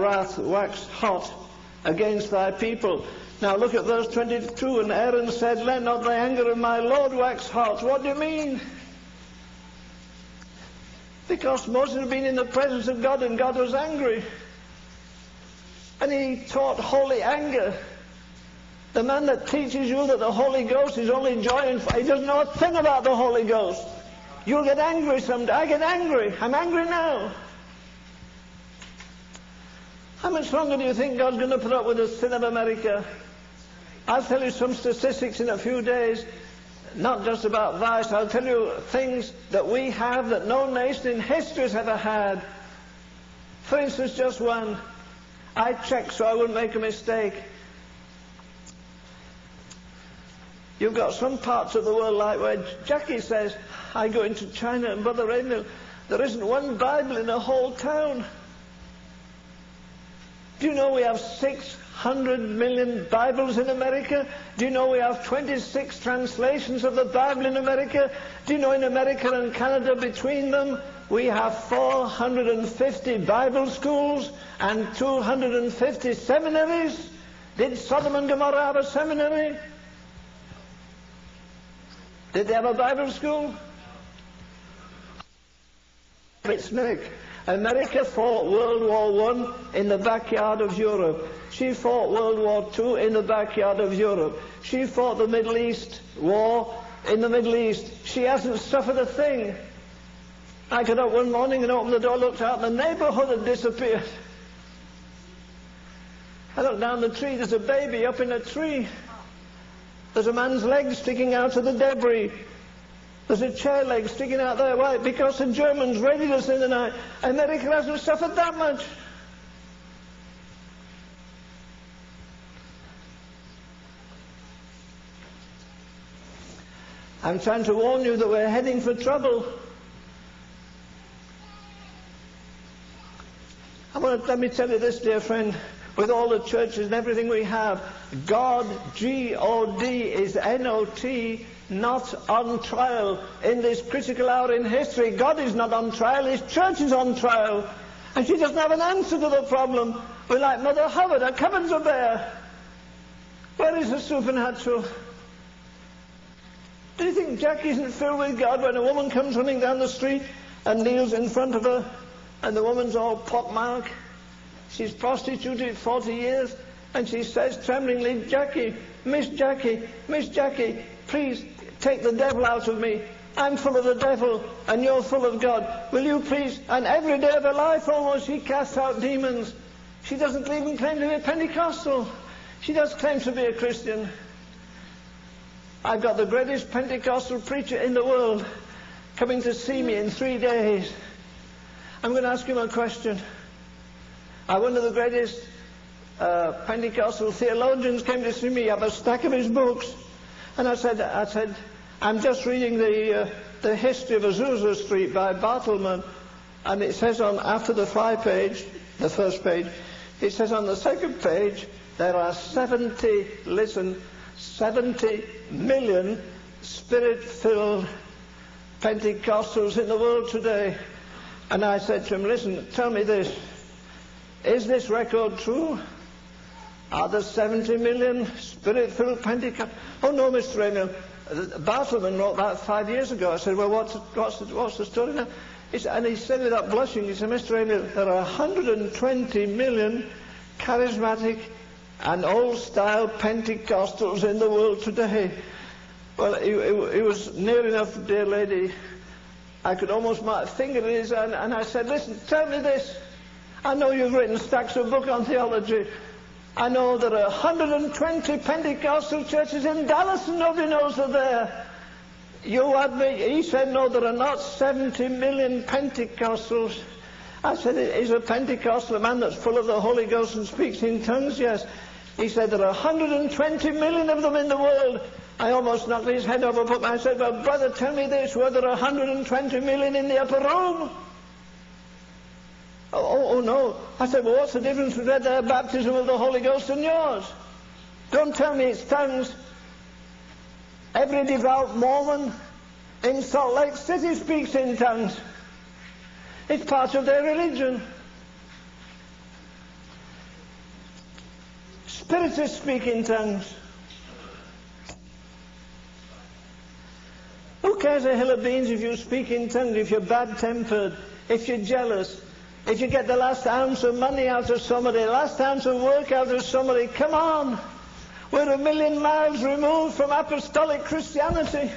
wrath waxed hot against thy people. Now look at verse 22. And Aaron said, let not the anger of my Lord wax hot. What do you mean? Because Moses had been in the presence of God and God was angry. And he taught holy anger. The man that teaches you that the Holy Ghost is only joy and he doesn't know a thing about the Holy Ghost. You'll get angry someday. I get angry. I'm angry now. How much longer do you think God's going to put up with the sin of America? I'll tell you some statistics in a few days, not just about vice. I'll tell you things that we have that no nation in history has ever had. For instance, just one. I checked so I wouldn't make a mistake. You've got some parts of the world like where Jackie says, I go into China and Brother Ravenhill, there isn't one Bible in the whole town. Do you know we have 600 million Bibles in America? Do you know we have 26 translations of the Bible in America? Do you know in America and Canada between them we have 450 Bible schools and 250 seminaries? Did Sodom and Gomorrah have a seminary? Did they have a Bible school? It's Nick. America fought World War I in the backyard of Europe. She fought World War II in the backyard of Europe. She fought the Middle East war in the Middle East. She hasn't suffered a thing. I got up one morning and opened the door, looked out, and the neighborhood had disappeared. I looked down the tree, there's a baby up in a tree. There's a man's leg sticking out of the debris. There's a chair leg sticking out there. Why? Because the Germans raided us in the night. America hasn't suffered that much. I'm trying to warn you that we're heading for trouble. Let me tell you this, dear friend. With all the churches and everything we have, God, G-O-D, is N-O-T, not on trial in this critical hour in history. God is not on trial, His church is on trial. And she doesn't have an answer to the problem. We're like Mother Hubbard, our cupboards are bare. Where is the supernatural? Do you think Jack isn't filled with God when a woman comes running down the street and kneels in front of her and the woman's all pockmarked? She's prostituted 40 years, and she says tremblingly, Miss Jackie, please take the devil out of me. I'm full of the devil, and you're full of God. Will you please? And every day of her life almost she casts out demons. She doesn't even claim to be a Pentecostal. She does claim to be a Christian. I've got the greatest Pentecostal preacher in the world coming to see me in 3 days. I'm going to ask him a question. One of the greatest Pentecostal theologians came to see me. I have a stack of his books. And I said, I'm just reading the history of Azusa Street by Bartleman. And it says after the page, the first page, it says on the second page, there are 70 million Spirit-filled Pentecostals in the world today. And I said to him, listen, tell me this. Is this record true? Are there 70 million Spirit-filled Pentecostals? Oh no, Mr. Ravenhill. Bartleman wrote that 5 years ago. I said, well, what's the story now? And he said without blushing, he said, Mr. Ravenhill, there are 120 million charismatic and old-style Pentecostals in the world today. Well, he was near enough, dear lady. I could almost finger in his hand, and I said, listen, tell me this. I know you've written stacks of books on theology. I know there are 120 Pentecostal churches in Dallas and nobody knows they're there. He said, no, there are not 70 million Pentecostals. I said, is a Pentecostal a man that's full of the Holy Ghost and speaks in tongues? Yes. He said, there are 120 million of them in the world. I almost knocked his head over, but I said, well, brother, tell me this, were there 120 million in the upper room? Oh, no. I said, well, what's the difference between their baptism of the Holy Ghost and yours? Don't tell me it's tongues. Every devout Mormon in Salt Lake City speaks in tongues. It's part of their religion. Spiritists speak in tongues. Who cares a hill of beans if you speak in tongues, if you're bad-tempered, if you're jealous, if you get the last ounce of money out of somebody, the last ounce of work out of somebody? Come on! We're 1,000,000 miles removed from apostolic Christianity.